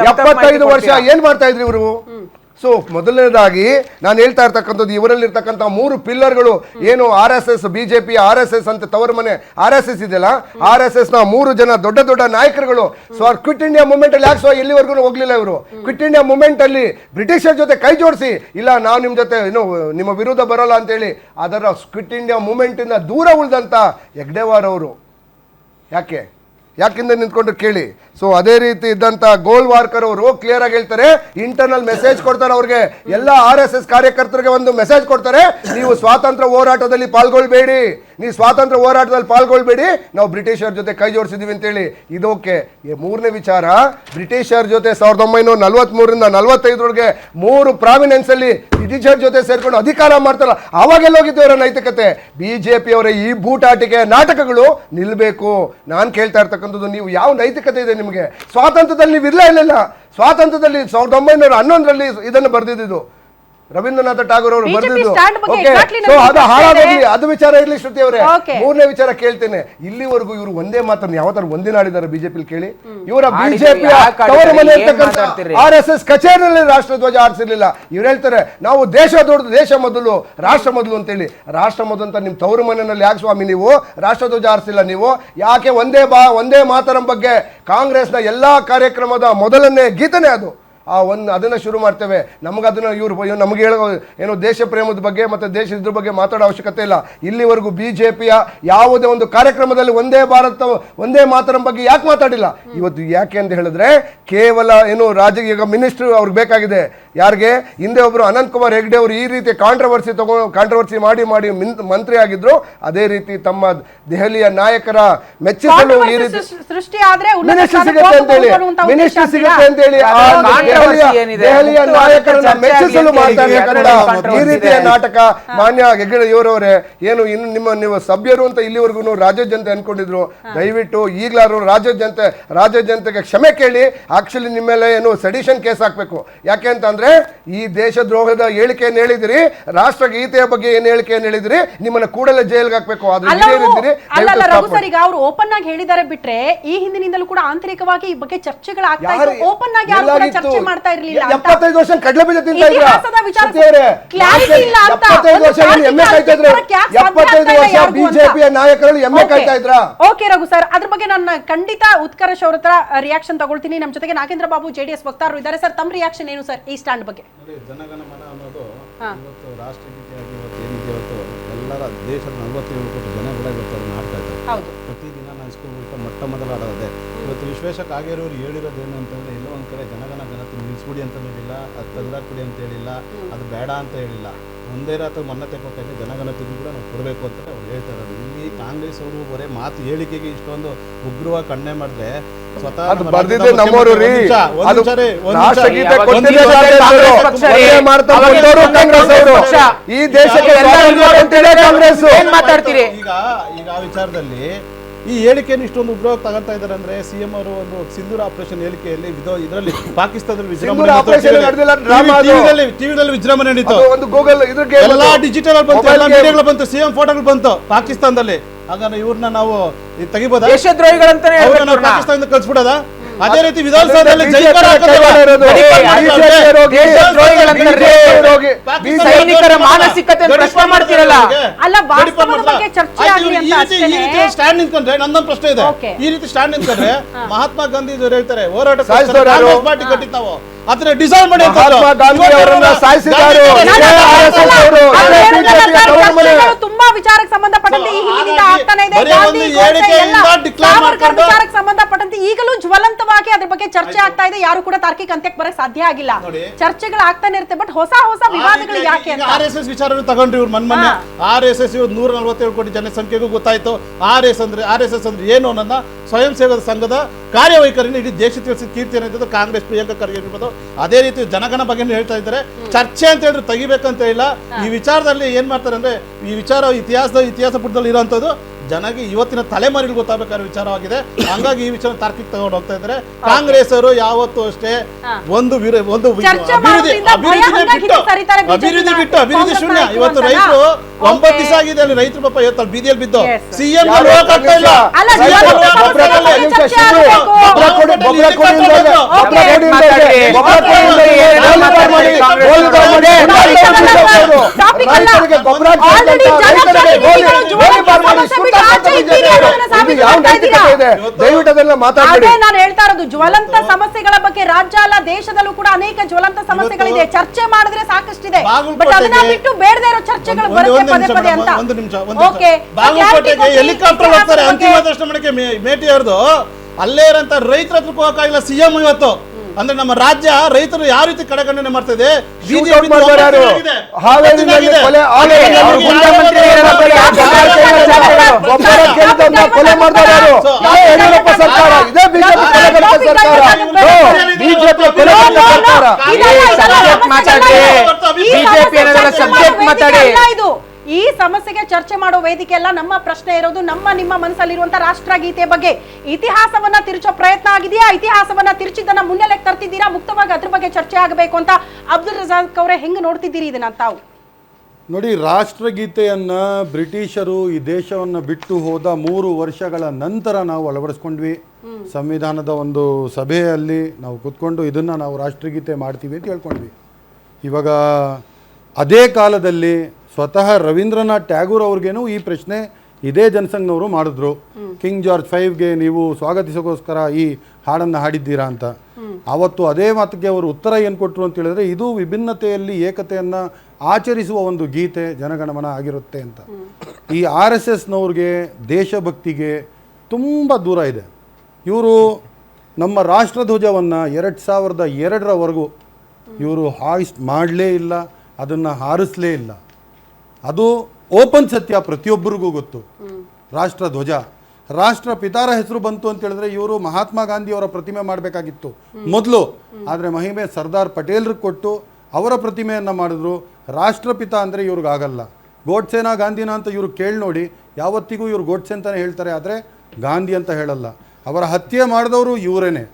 75 ವರ್ಷ ಏನ್ ಮಾಡ್ತಾ ಇದ್ರಿ ಇವರು? ಸೊ ಮೊದಲನೇದಾಗಿ ನಾನು ಹೇಳ್ತಾ ಇರ್ತಕ್ಕಂಥದ್ದು ಇವರಲ್ಲಿರ್ತಕ್ಕಂಥ 3 ಪಿಲ್ಲರ್ಗಳು ಏನು RSS BJP RSS ಅಂತ ತವರ ಮನೆ RSS ಇದೆಯಲ್ಲ, RSS ನ 3 ಜನ ದೊಡ್ಡ ದೊಡ್ಡ ನಾಯಕರುಗಳು ಕ್ವಿಟ್ ಇಂಡಿಯಾ ಮೂವ್ಮೆಂಟ್ ಅಲ್ಲಿ ಯಾಕೆ ಎಲ್ಲಿವರೆಗೂ ಹೋಗ್ಲಿಲ್ಲ ಇವರು? ಕ್ವಿಟ್ ಇಂಡಿಯಾ ಮೂವ್ಮೆಂಟ್ ಅಲ್ಲಿ ಬ್ರಿಟಿಷರ ಜೊತೆ ಕೈ ಜೋಡಿಸಿ ಇಲ್ಲ ನಾವು ನಿಮ್ಮ ಜೊತೆ ಏನು ನಿಮ್ಮ ವಿರುದ್ಧ ಬರೋಲ್ಲ ಅಂತೇಳಿ ಅದರ ಕ್ವಿಟ್ ಇಂಡಿಯಾ ಮೂವ್ಮೆಂಟ್ ಇಂದ ದೂರ ಉಳಿದಂತ ಹೆಗ್ಡೆವಾರ್ ಅವರು ಯಾಕಿಂದ ನಿಂತ್ಕೊಂಡು ಕೇಳಿ. ಸೊ ಅದೇ ರೀತಿ ಇದ್ದಂತ ಗೋಲ್ವಾರ್ಕರ್ ಅವರು ಕ್ಲಿಯರ್ ಆಗಿ ಹೇಳ್ತಾರೆ, ಇಂಟರ್ನಲ್ ಮೆಸೇಜ್ ಕೊಡ್ತಾರೆ ಅವ್ರಿಗೆ, ಎಲ್ಲ RSS ಕಾರ್ಯಕರ್ತರಿಗೆ ಒಂದು ಮೆಸೇಜ್ ಕೊಡ್ತಾರೆ, ನೀವು ಸ್ವಾತಂತ್ರ್ಯ ಹೋರಾಟದಲ್ಲಿ ಪಾಲ್ಗೊಳ್ಬೇಡಿ, ನೀವು ಸ್ವಾತಂತ್ರ್ಯ ಹೋರಾಟದಲ್ಲಿ ಪಾಲ್ಗೊಳ್ಬೇಡಿ, ನಾವು ಬ್ರಿಟಿಷರ ಜೊತೆ ಕೈ ಜೋಡಿಸಿದೀವಿ ಅಂತೇಳಿ. ಇದೋಕೆ. ಮೂರನೇ ವಿಚಾರ, ಬ್ರಿಟಿಷರ ಜೊತೆ 1943ರಿಂದ 45ರವರೆಗೆ 3 ಪ್ರಾವಿನೆನ್ಸ್ ಅಲ್ಲಿ ಬ್ರಿಟಿಷರ ಜೊತೆ ಸೇರ್ಕೊಂಡು ಅಧಿಕಾರ ಮಾಡ್ತಾರಲ್ಲ, ಅವಾಗೆಲ್ಲ ಹೋಗಿದ್ದು ಅವರ ನೈತಿಕತೆ. BJP ಅವರ ಈ ಬೂಟಾಟಿಕೆ ನಾಟಕಗಳು ನಿಲ್ಬೇಕು. ನಾನು ಕೇಳ್ತಾ ಇರ್ತಕ್ಕಂಥದ್ದು, ನೀವು ಯಾವ ನೈತಿಕತೆ ಇದೆ ನಿಮಗೆ? ಸ್ವಾತಂತ್ರ್ಯದಲ್ಲಿ ನೀವು ಇಲ್ಲ. ಸ್ವಾತಂತ್ರ್ಯದಲ್ಲಿ 1911ರಲ್ಲಿ ಇದನ್ನು ಬರೆದಿದ್ದು ರವೀಂದ್ರನಾಥ ಟಾಗೋರ್ ಅವರು ಬರೆದಿದ್ದು. ಅದು ಹಾಳಾಗೋಗ್ಲಿ, ಅದು ವಿಚಾರ ಇರ್ಲಿ ಶ್ರುತಿ ಅವರೇ. ಮೂರನೇ ವಿಚಾರ ಕೇಳ್ತೇನೆ, ಇಲ್ಲಿವರೆಗೂ ಇವರು ಒಂದೇ ಮಾತನ್ನು ಯಾವ ತರ ಒಂದಿನಾಡಿದ್ದಾರೆ ಬಿಜೆಪಿ ಕೇಳಿ? ಇವರ ಬಿಜೆಪಿ RSS ಕಚೇರಿಯಲ್ಲಿ ರಾಷ್ಟ್ರಧ್ವಜ ಆರಿಸಿರ್ಲಿಲ್ಲ. ಇವ್ರು ಹೇಳ್ತಾರೆ ನಾವು ದೇಶ ದೊಡ್ಡದು, ದೇಶ ಮೊದಲು, ರಾಷ್ಟ್ರ ಮೊದಲು ಅಂತೇಳಿ. ರಾಷ್ಟ್ರ ಮೊದಲು ಅಂತ ನಿಮ್ಮ ತವರು ಮನೆಯಲ್ಲಿ ಯಾಕೆ ಸ್ವಾಮಿ ನೀವು ರಾಷ್ಟ್ರಧ್ವಜ ಆರಿಸಿಲ್ಲ? ನೀವು ಯಾಕೆ ಒಂದೇ ಮಾತರಂ ಬಗ್ಗೆ ಕಾಂಗ್ರೆಸ್ನ ಎಲ್ಲಾ ಕಾರ್ಯಕ್ರಮದ ಮೊದಲನೇ ಗೀತನೇ ಅದು. ಅದನ್ನ ಶುರು ಮಾಡ್ತೇವೆ. ನಮಗದನ್ನ ಇವರು ನಮಗೆ ಹೇಳೋ ಏನು ದೇಶ ಪ್ರೇಮದ ಬಗ್ಗೆ ಮತ್ತೆ ದೇಶ ಇದ್ರ ಬಗ್ಗೆ ಮಾತಾಡೋ ಅವಶ್ಯಕತೆ ಇಲ್ಲ. ಇಲ್ಲಿವರೆಗೂ ಬಿಜೆಪಿಯ ಯಾವುದೇ ಒಂದು ಕಾರ್ಯಕ್ರಮದಲ್ಲಿ ಒಂದೇ ಭಾರತ ಒಂದೇ ಮಾತರಂ ಬಗ್ಗೆ ಯಾಕೆ ಮಾತಾಡಿಲ್ಲ? ಇವತ್ತು ಯಾಕೆ ಅಂತ ಹೇಳಿದ್ರೆ ಕೇವಲ ಏನು ರಾಜಕೀಯ ಮಿನಿಸ್ಟರ್ ಅವ್ರಿಗೆ ಬೇಕಾಗಿದೆ. ಯಾರಿಗೆ? ಹಿಂದೆ ಒಬ್ರು ಅನಂತ್ ಕುಮಾರ್ ಹೆಗ್ಡೆ ಅವರು ಈ ರೀತಿ ಕಾಂಟ್ರವರ್ಸಿ ಮಾಡಿ ಮಂತ್ರಿ ಆಗಿದ್ರು. ಅದೇ ರೀತಿ ತಮ್ಮ ದೆಹಲಿಯ ನಾಯಕರ ಮೆಚ್ಚಿಸಲು ಈ ರೀತಿ ಮಿನಿಸ್ಟರ್ ಸಿಗುತ್ತೆ ಅಂತೇಳಿ ದೆಹಲಿಯ ನಾಯಕರನ್ನ ಮೆಚ್ಚಿಸಲು ಮಾಡ್ತಾ ಇರ್ತಕ್ಕಂಥ ಈ ರೀತಿಯ ನಾಟಕ. ಮಾನ್ಯ ಹೆಗ್ಡೆ ಇವರವರೇ, ಏನು ಇನ್ನು ನೀವು ಸಭ್ಯರು ಅಂತ ಇಲ್ಲಿವರೆಗೂ ರಾಜ್ಯ ಜನತೆ ಅನ್ಕೊಂಡಿದ್ರು. ದಯವಿಟ್ಟು ಈಗಲಾರು ರಾಜ್ಯ ಜನತೆಗೆ ಕ್ಷಮೆ ಕೇಳಿ. ಆಕ್ಚುಲಿ ನಿಮ್ಮ ಮೇಲೆ ಏನು ಸೆಡಿಷನ್ ಕೇಸ್ ಹಾಕ್ಬೇಕು. ಯಾಕೆ ಅಂತಂದ್ರೆ ಈ ದೇಶ ದ್ರೋಹದ ಹೇಳಿಕೆಯನ್ನು ಹೇಳಿದಿರಿ, ರಾಷ್ಟ್ರಗೀತೆಯ ಬಗ್ಗೆ ಏನು ಹೇಳಿಕೆಯನ್ನು ಹೇಳಿದಿರಿ, ನಿಮ್ಮನ್ನ ಕೂಡಲೇ ಜೈಲ್ಗೆ ಹಾಕ್ಬೇಕು. ಅವರು ಓಪನ್ ಆಗಿ ಹೇಳಿದ್ದಾರೆ ಬಿಟ್ರೆ ಈ ಹಿಂದಿನಿಂದಲೂ ಕೂಡ ಆಂತರಿಕವಾಗಿ ಈ ಬಗ್ಗೆ ಚರ್ಚೆಗಳಾಗ್ತಾ ಇತ್ತು. ಓಪನ್ ಆಗಿ ಯಾರು ಚರ್ಚೆ ಮಾಡ್ತಾ ಇರಲಿಲ್ಲ. 75 ವರ್ಷ ಕಡಲೆ ಬೀಜ ತಿಂತಾ ಇದ್ರು. 75 ವರ್ಷ ಎಮ್ಮೆ ಕಾಯ್ತಾ ಇದ್ರು. 75 ವರ್ಷ ಬಿಜೆಪಿಯ ನಾಯಕರು ಎಮ್ಮೆ ಕಾಯ್ತಾ ಇದ್ರ. ಓಕೆ ರಘು ಸರ್, ಅದ್ರ ಬಗ್ಗೆ ನಾನು ಖಂಡಿತ ಉತ್ಕರ್ಷ್ ಅವ್ರ ಹತ್ರ ರಿಯಾಕ್ಷನ್ ತಗೊಳ್ತೀನಿ. ನಮ್ಮ ಜೊತೆಗೆ ನಾಗೇಂದ್ರ ಬಾಬು JDS ವಕ್ತಾರರು ಇದ್ದಾರೆ. ಸರ್, ತಮ್ಮ ರಿಯಾಕ್ಷನ್ ಏನು ಸರ್ ಈ ಸ್ಟ್ಯಾಂಡ್ ಬಗ್ಗೆ? ಜನಗಣ ಮನ ಅನ್ನೋದು ಇವತ್ತು ರಾಷ್ಟ್ರಗೀತೆಯಾಗಿ ಇವತ್ತು ಏನಿದೆ, ಇವತ್ತು ಎಲ್ಲರ ದೇಶದ 47 ಕೋಟಿ ಜನ ಕೂಡ ಇವತ್ತು ಅದನ್ನ ಆಡ್ತಾ ಇದ್ದಾರೆ. ಪ್ರತಿದಿನ ನಾನು ಸ್ಕೂಲ್ ಮೊಟ್ಟ ಮೊದಲ ಆಡೋದೇ. ಇವತ್ತು ವಿಶ್ವೇಶ ಕಾಗೇರವರು ಹೇಳಿರೋದೇನು ಅಂತಂದರೆ, ಎಲ್ಲೋ ಒಂದು ಕಡೆ ಜನಗಣ ಜನತೆ ನಿಲ್ಲಿಸ್ಬಿಡಿ ಅಂತ ಹೇಳಿಲ್ಲ, ಅದು ತೆಗೆದಾಕ್ಬಿಡಿ ಅಂತ ಹೇಳಿಲ್ಲ, ಅದು ಬೇಡ ಅಂತ ಹೇಳಿಲ್ಲ. ಒಂದೇ ರಾತ್ರಿ ಮನ್ನತೆ ಕೊಟ್ಟಂಗೆ ಜನಗಣತಿಗೂ ಕೂಡ ನಾವು ಕೊಡಬೇಕು ಅಂತ ಅವ್ರು ಹೇಳ್ತಾ ಇರೋದು. ಇಲ್ಲಿ ಕಾಂಗ್ರೆಸ್ ಅವರು ಬರೀ ಮಾತು ಹೇಳಿಕೆಗೆ ಇಷ್ಟೊಂದು ಉಗ್ರವಾಗಿ ಖಂಡನೆ ಮಾಡಿದ್ರೆ ಸ್ವತಃ ಈ ದೇಶಕ್ಕೆ ಈಗ ಆ ವಿಚಾರದಲ್ಲಿ ಈ ಹೇಳಿಕೆಯನ್ನು ಇಷ್ಟೊಂದು ಉಗ್ರವಾಗಿ ತಗೊಂತಾ ಇದ್ದಾರೆ ಅಂದ್ರೆ CM ಅವರು ಒಂದು ಸಿಂಧೂರ ಆಪರೇಷನ್ ಹೇಳಿಕೆಯಲ್ಲಿ ಇದರಲ್ಲಿ ಪಾಕಿಸ್ತಾನದಲ್ಲಿ ಟಿವಿದಲ್ಲಿ ವಿಜೃಂಭಣೆ ನಡೀತು. ಎಲ್ಲಾ ಡಿಜಿಟಲ್ ಬಂತು, ಎಲ್ಲ ಮೀಡಿಯಾಗಳು ಬಂತು, CM ಫೋಟೋಗಳು ಬಂತು ಪಾಕಿಸ್ತಾನದಲ್ಲಿ. ಆಗ ಇವ್ರನ್ನ ನಾವು ತೆಗಿಬೋದಾ? ದೇಶದ್ರೋಹಿಗಳಂತಾನೆ ಪಾಕಿಸ್ತಾನದಿಂದ ಕಳ್ಸ್ಬಿಡೋದಾ? ಅದೇ ರೀತಿ ವಿಧಾನಸೌಧದಲ್ಲಿ ಸೈನಿಕರ ಮಾನಸಿಕತೆ ಪ್ರಶ್ನೆ ಮಾಡ್ತಿರಲ್ಲ. ಸ್ಟ್ಯಾಂಡ್ ನಿಂತ್ಕೊಂಡ್ರೆ ನಂದೊಂದು ಪ್ರಶ್ನೆ ಇದೆ. ಈ ರೀತಿ ಸ್ಟ್ಯಾಂಡ್ ನಿಂತ್ಕೊಂಡ್ರೆ ಮಹಾತ್ಮ ಗಾಂಧಿ ಹೇಳ್ತಾರೆ ಹೋರಾಟ ಪಾರ್ಟಿ ಕಟ್ಟಿತಾವು ಅದನ್ನ ಡಿಸೈನ್ ಮಾಡಿ ತುಂಬಾ ವಿಚಾರಕ್ಕೆ ಸಂಬಂಧಪಟ್ಟಂತೆ ಈ ಹಿಂದಿನಿಂದ ಆಗ್ತಾನೆ ಇದೆ. ವಿಚಾರಕ್ಕೆ ಸಂಬಂಧಪಟ್ಟಂತೆ ಈಗಲೂ ಜ್ವಲಂತವಾಗಿ ಅದ್ರ ಬಗ್ಗೆ ಚರ್ಚೆ ಆಗ್ತಾ ಇದೆ. ಯಾರು ಕೂಡ ತಾರ್ಕಿಕ ಅಂತ್ಯಕ್ಕೆ ಬರಕ್ ಸಾಧ್ಯ ಆಗಿಲ್ಲ. ಚರ್ಚೆಗಳು ಆಗ್ತಾನೆ ಇರುತ್ತೆ, ಬಟ್ ಹೊಸ ವಿವಾದಗಳು ಯಾಕೆ ಅಂತ RSS ವಿಚಾರ ತಗೊಂಡ್ರಿ ಇವ್ರು ಮೊನ್ನೆ. RSS 147 ಕೋಟಿ ಜನಸಂಖ್ಯೆಗೂ ಗೊತ್ತಾಯ್ತು RSS ಅಂದ್ರೆ ಏನು ಅನ್ನೋದನ್ನ ಸ್ವಯಂ ಸೇವಕ ಸಂಘದ ಕಾರ್ಯವೈಖರಿನ ಇಡೀ ದೇಶ ತಿಳಿಸಿದ ಕೀರ್ತಿ ಏನಿದೆ ಕಾಂಗ್ರೆಸ್ ಪ್ರಿಯಾಂಕಾ ಖರ್ಗೆ ಇರ್ಬೋದು. ಅದೇ ರೀತಿ ಜನಗಣ ಬಗ್ಗೆ ಹೇಳ್ತಾ ಇದ್ದಾರೆ. ಚರ್ಚೆ ಅಂತ ಹೇಳಿದ್ರೆ ತೆಗಿಬೇಕಂತ ಇಲ್ಲ. ಈ ವಿಚಾರದಲ್ಲಿ ಏನ್ ಮಾಡ್ತಾರೆ ಅಂದ್ರೆ, ಈ ವಿಚಾರ ಇತಿಹಾಸ ಪುಟದಲ್ಲಿ ಇರುವಂತದ್ದು ಜನಗೆ ಇವತ್ತಿನ ತಲೆಮಾರಿಗೆ ಗೊತ್ತಾಗಬೇಕಾದ ವಿಚಾರವಾಗಿದೆ. ಹಂಗಾಗಿ ಈ ವಿಚಾರ ತಾರ್ಕಿಕ ತಗೊಂಡು ಹೋಗ್ತಾ ಇದ್ದಾರೆ. ಕಾಂಗ್ರೆಸ್ ಅವರು ಯಾವತ್ತೂ ಅಷ್ಟೇ ಒಂದು ಅಭಿವೃದ್ಧಿ ಬಿಟ್ಟು ಅಭಿವೃದ್ಧಿ ಶೂನ್ಯ. ಇವತ್ತು ರೈತರು 9 ದಿವಸ ಆಗಿದೆ ಅಲ್ಲಿ ರೈತರು ಪಾಪ ಇವತ್ತು ಬೀದಿಯಲ್ಲಿ ಬಿದ್ದು ಸಿಎಂ ಹೋಗಕ್ಕಾಗ್ತಾ ಇಲ್ಲ. ನಾನು ಹೇಳ್ತಾ ಇರೋದು ಜ್ವಲಂತ ಸಮಸ್ಯೆಗಳ ಬಗ್ಗೆ ರಾಜ್ಯ ಅಲ್ಲ ದೇಶದಲ್ಲೂ ಕೂಡ ಅನೇಕ ಜ್ವಲಂತ ಸಮಸ್ಯೆಗಳಿದೆ. ಚರ್ಚೆ ಮಾಡಿದ್ರೆ ಸಾಕಷ್ಟಿದೆ, ಬಟ್ ಅದನ್ನ ಬಿಟ್ಟು ಬೇಡದೇ ಇರೋ ಚರ್ಚೆಗಳು ಬರುತ್ತೆ ಪದೇ ಪದೇ ಅಂತ. ಬಾಗಲಕೋಟೆಗೆ ಹೆಲಿಕಾಪ್ಟರ್ ಹೋಗ್ತಾರೆ ಅಂತಿಮ ದರ್ಶನ ಮಾಡಕ್ಕೆ ಮೇಟಿ ಅವ್ರದ್ದು. ಅಲ್ಲೇ ಇರೋಂತ ರೈತರ ಹತ್ರಕ್ಕೆ ಹೋಗಕ್ಕಾಗಿಲ್ಲ ಸಿಎಂ ಇವತ್ತು. ಅಂದ್ರೆ ನಮ್ಮ ರಾಜ್ಯ ರೈತರು ಯಾವ ರೀತಿ ಕಡೆಗಣನೆ ಮಾಡ್ತಾ ಇದೆ. ಕೊಲೆ ಮಾಡ್ತಾರೆ ಯಡಿಯೂರಪ್ಪ ಸರ್ಕಾರ, ಇದೇ ಬಿಜೆಪಿ ಈ ಸಮಸ್ಯೆಗೆ ಚರ್ಚೆ ಮಾಡೋ ವೇದಿಕೆ ಅಲ್ಲ. ನಮ್ಮ ಪ್ರಶ್ನೆ ಇರೋದು ನಿಮ್ಮ ಮನಸ್ಸಲ್ಲಿರುವಂತಹ ರಾಷ್ಟ್ರಗೀತೆ ಬಗ್ಗೆ. ಇತಿಹಾಸವನ್ನ ತಿರುಚೋ ಪ್ರಯತ್ನ ಆಗಿದೆಯಾ? ಇತಿಹಾಸವನ್ನ ತಿರುಚಿದ್ದನ್ನ ಮುನ್ನೆಲೆಗೆ ತರ್ತಿದ್ದೀರಾ? ಮುಕ್ತವಾಗಿ ಅದ್ರ ಬಗ್ಗೆ ಚರ್ಚೆ ಆಗಬೇಕು ಅಂತ ಅಬ್ದುಲ್ ರಜಾಕ್ ಅವರೇ ಹೆಂಗ್ ನೋಡ್ತಿದ್ದೀರಿ ಇದನ್ನ ತಾವು? ನೋಡಿ, ರಾಷ್ಟ್ರಗೀತೆಯನ್ನು ಬ್ರಿಟಿಷರು ಈ ದೇಶವನ್ನು ಬಿಟ್ಟು ಹೋದ 3 ವರ್ಷಗಳ ನಂತರ ನಾವು ಅಳವಡಿಸ್ಕೊಂಡ್ವಿ. ಸಂವಿಧಾನದ ಒಂದು ಸಭೆಯಲ್ಲಿ ನಾವು ಕೂತ್ಕೊಂಡು ಇದನ್ನು ನಾವು ರಾಷ್ಟ್ರಗೀತೆ ಮಾಡ್ತೀವಿ ಅಂತ ಹೇಳ್ಕೊಂಡ್ವಿ. ಇವಾಗ ಅದೇ ಕಾಲದಲ್ಲಿ ಸ್ವತಃ ರವೀಂದ್ರನಾಥ್ ಟ್ಯಾಗೂರ್ ಅವ್ರಿಗೇನು ಈ ಪ್ರಶ್ನೆ ಇದೇ ಜನಸಂಘನವರು ಮಾಡಿದ್ರು. ಕಿಂಗ್ ಜಾರ್ಜ್ 5ಗೆ ನೀವು ಸ್ವಾಗತಿಸೋಗೋಸ್ಕರ ಈ ಹಾಡನ್ನು ಹಾಡಿದ್ದೀರಾ ಅಂತ. ಆವತ್ತು ಅದೇ ಮಾತಿಗೆ ಅವರು ಉತ್ತರ ಏನು ಕೊಟ್ಟರು ಅಂತ ಹೇಳಿದ್ರೆ, ಇದು ವಿಭಿನ್ನತೆಯಲ್ಲಿ ಏಕತೆಯನ್ನು ಆಚರಿಸುವ ಒಂದು ಗೀತೆ ಜನಗಣಮನ ಆಗಿರುತ್ತೆ ಅಂತ. ಈ RSSನವ್ರಿಗೆ ದೇಶಭಕ್ತಿಗೆ ತುಂಬ ದೂರ ಇದೆ. ಇವರು ನಮ್ಮ ರಾಷ್ಟ್ರಧ್ವಜವನ್ನು 2002ರವರೆಗೂ ಇವರು ಹಾಯಿಸ್ಟ್ ಮಾಡಲೇ ಇಲ್ಲ, ಅದನ್ನು ಹಾರಿಸಲೇ ಇಲ್ಲ. ಅದು ಓಪನ್ ಸತ್ಯ, ಪ್ರತಿಯೊಬ್ಬರಿಗೂ ಗೊತ್ತು. ರಾಷ್ಟ್ರಧ್ವಜ ರಾಷ್ಟ್ರಪಿತಾರ ಹೆಸರು ಬಂತು ಅಂತ ಹೇಳಿದ್ರೆ ಇವರು ಮಹಾತ್ಮ ಗಾಂಧಿಯವರ ಪ್ರತಿಮೆ ಮಾಡಬೇಕಾಗಿತ್ತು ಮೊದಲು. ಆದರೆ ಮಹಿಮೆ ಸರ್ದಾರ್ ಪಟೇಲ್ರಿಗೆ ಕೊಟ್ಟು ಅವರ ಪ್ರತಿಮೆಯನ್ನು ಮಾಡಿದ್ರು. ರಾಷ್ಟ್ರಪಿತ ಅಂದರೆ ಇವ್ರಿಗಾಗಲ್ಲ. ಗೋಡ್ಸೆನಾ ಗಾಂಧಿನ ಅಂತ ಇವರು ಕೇಳಿ ನೋಡಿ, ಯಾವತ್ತಿಗೂ ಇವರು ಗೋಡ್ಸೆ ಅಂತಲೇ ಹೇಳ್ತಾರೆ, ಆದರೆ ಗಾಂಧಿ ಅಂತ ಹೇಳಲ್ಲ. ಅವರ ಹತ್ಯೆ ಮಾಡಿದವರು ಇವರೇನೆ,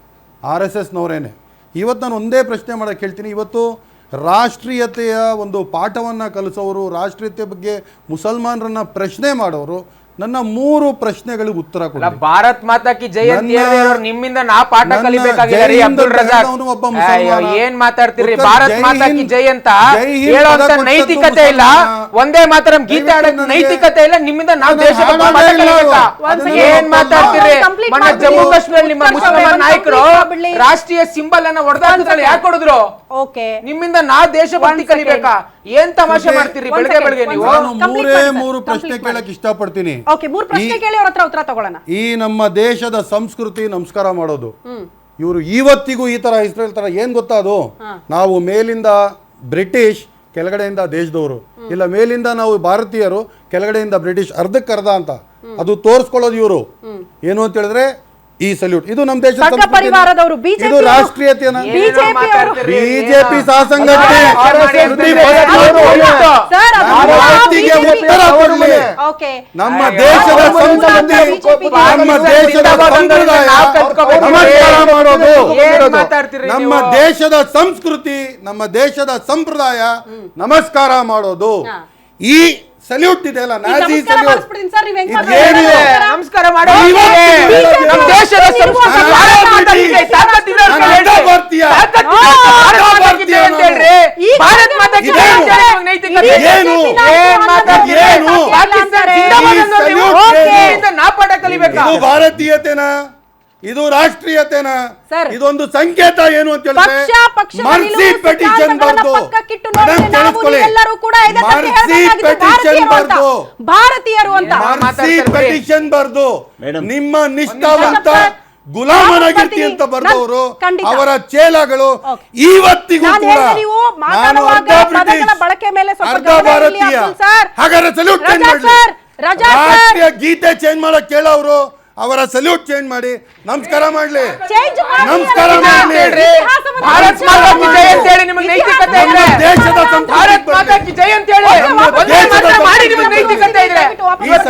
RSSನವರೇನೆ. ಇವತ್ತು ನಾನು ಒಂದೇ ಪ್ರಶ್ನೆ ಮಾಡೋಕ್ಕೆ ಹೇಳ್ತೀನಿ. ಇವತ್ತು ರಾಷ್ಟ್ರೀಯತೆಯ ಒಂದು ಪಾಠವನ್ನು ಕಲಿಸೋರು, ರಾಷ್ಟ್ರೀಯತೆ ಬಗ್ಗೆ ಮುಸಲ್ಮಾನರನ್ನ ಪ್ರಶ್ನೆ ಮಾಡೋರು ನನ್ನ 3 ಪ್ರಶ್ನೆಗಳಿಗೆ ಉತ್ತರ ಕೊಡಿ. ಭಾರತ್ ಮಾತಾ ಕಿ ಜೈ ಅಂತ ಹೇಳಿದ್ರು ನಿಮ್ಮಿಂದ ನಾ ಪಾಠ ಕಲಿಬೇಕಾಗಿದೆ ರೀ ಅಬ್ದುಲ್ ರಜಾಕ್. ಏನ್ ಮಾತಾಡ್ತೀರಿ? ಭಾರತ್ ಮಾತಾ ಕಿ ಜೈ ಅಂತ ಹೇಳೋಂತ ನೈತಿಕತೆ ಇಲ್ಲ, ಒಂದೇ ಮಾತ್ರ ಗೀತೆ ಆಡೋಕೆ ನೈತಿಕತೆ ಇಲ್ಲ. ನಿಮ್ಮಿಂದ ನಾವು ದೇಶದ ಪಾಠ ಕಲಿಬೇಕಾ? ಏನ್ ಮಾತಾಡ್ತೀರಿ? ಮೊನ್ನೆ ಜಮ್ಮು ಕಾಶ್ಮೀರ ನಿಮ್ಮ ಮುಸಲ್ಮಾನ್ ನಾಯಕರು ರಾಷ್ಟ್ರೀಯ ಸಿಂಬಲ್ ಅನ್ನ ಹೊಡೆದಾಕಿದ್ರೆ ಯಾಕೆ ಹೊಡೆದ್ರು? ನಿಮ್ಮಿಂದ ನಾವು ದೇಶಭಕ್ತಿ ಕಲಿಬೇಕಾ? ಏನ್ ತಮಾಷೆ ಮಾಡ್ತೀರಿ ಬೆಳಗ್ಗೆ ಬೆಳಗ್ಗೆ ನೀವು? ಮೂರೇ ಪ್ರಶ್ನೆ ಕೇಳಕ್ ಇಷ್ಟಪಡ್ತೀನಿ. ಈ ನಮ್ಮ ದೇಶದ ಸಂಸ್ಕೃತಿ ನಮಸ್ಕಾರ ಮಾಡೋದು. ಇವರು ಇವತ್ತಿಗೂ ಈ ತರ ಇಸ್ರೇಲ್ ತರ ಏನ್ ಗೊತ್ತಾ, ಅದು ನಾವು ಮೇಲಿಂದ ಬ್ರಿಟಿಷ್, ಕೆಳಗಡೆಯಿಂದ ದೇಶದವರು, ಇಲ್ಲ ಮೇಲಿಂದ ನಾವು ಭಾರತೀಯರು, ಕೆಳಗಡೆಯಿಂದ ಬ್ರಿಟಿಷ್, ಅರ್ಧಕ್ಕರ್ಧ ಅಂತ ಅದು ತೋರಿಸ್ಕೊಳ್ಳೋದು ಇವರು. ಏನು ಅಂತ ಹೇಳಿದ್ರೆ ಈ ಸಲ್ಯೂಟ್. ಇದು ನಮ್ಮ ದೇಶದ ಇದು ರಾಷ್ಟ್ರೀಯತೆಯನ್ನ ಬಿಜೆಪಿ ಸಾಸಂಗಕ್ಕೆ ನಮ್ಮ ದೇಶದ ಸಂಸ್ಕೃತಿ, ನಮ್ಮ ದೇಶದ ಸಂಪ್ರದಾಯ ನಮಸ್ಕಾರ ಮಾಡೋದು. ನಮ್ಮ ದೇಶದ ಸಂಸ್ಕೃತಿ, ನಮ್ಮ ದೇಶದ ಸಂಪ್ರದಾಯ ನಮಸ್ಕಾರ ಮಾಡೋದು. ಈ ಸಲ್ಯೂಟ್ ಇದೆಯಲ್ಲ, ನಾಜಿ ಸಲ್ಯೂಟ್, ನಮಸ್ಕಾರ ಮಾಡೋ ನಮ್ಮ ದೇಶದ ಸಂಸ್ಕೃತಿ ಭಾರತ್ ಮಾತಾ ಕಿ ಜೈ ಅಂತ ಹೇಳಿ ನೈತಿಕತೆ ಏನು? ನಾ ಪಾಠ ಕಲಿಬೇಕಾ? ಇದು ಭಾರತೀಯತೆನಾ? ಇದು ರಾಷ್ಟ್ರೀಯತೆನಾ? ಇದೊಂದು ಸಂಕೇತ ಏನು ಅಂತ ಹೇಳಿದ್ರೆ ಮರ್ಸಿ ಪೆಟಿಷನ್ ಬರ್ದು ನಿಮ್ಮ ನಿಷ್ಠಾವಂತ ಗುಲಾಮನಾಗಿರ್ತಿ ಅಂತ ಬರ್ದವರು ಅವರ ಚೇಲಗಳು ಇವತ್ತಿಗೂ ಕೂಡ ನಾನು ಅರ್ಧ ಬ್ರಿಟಿಷ್ ಅರ್ಧ ಭಾರತೀಯ. ಹಾಗಾದ್ರೆ ಸಲ್ಯೂಟ್ ಚೇಂಜ್ ಮಾಡಿ, ರಾಷ್ಟ್ರೀಯ ಗೀತೆ ಚೇಂಜ್ ಮಾಡಕ್ ಕೇಳೋರು ಅವರ ಸಲ್ಯೂಟ್ ಚೇಂಜ್ ಮಾಡಿ ನಮಸ್ಕಾರ ಮಾಡ್ಲಿ, ನಮಸ್ಕಾರ ಮಾಡ್ಲಿ. ಭಾರತ್ ಮಾತಾ ಕಿ ಜೈ ಅಂತ ಹೇಳಿ ನಿಮಗೆ ನೈತಿಕತೆ ಇದೆ. ದೇಶದ ಭಾರತ್ ಮಾತಾ ಕಿ ಜೈ ಅಂತ ಹೇಳಿ ಮಾಡಿ ನಿಮಗೆ ನೈತಿಕತೆ ಇದೆ.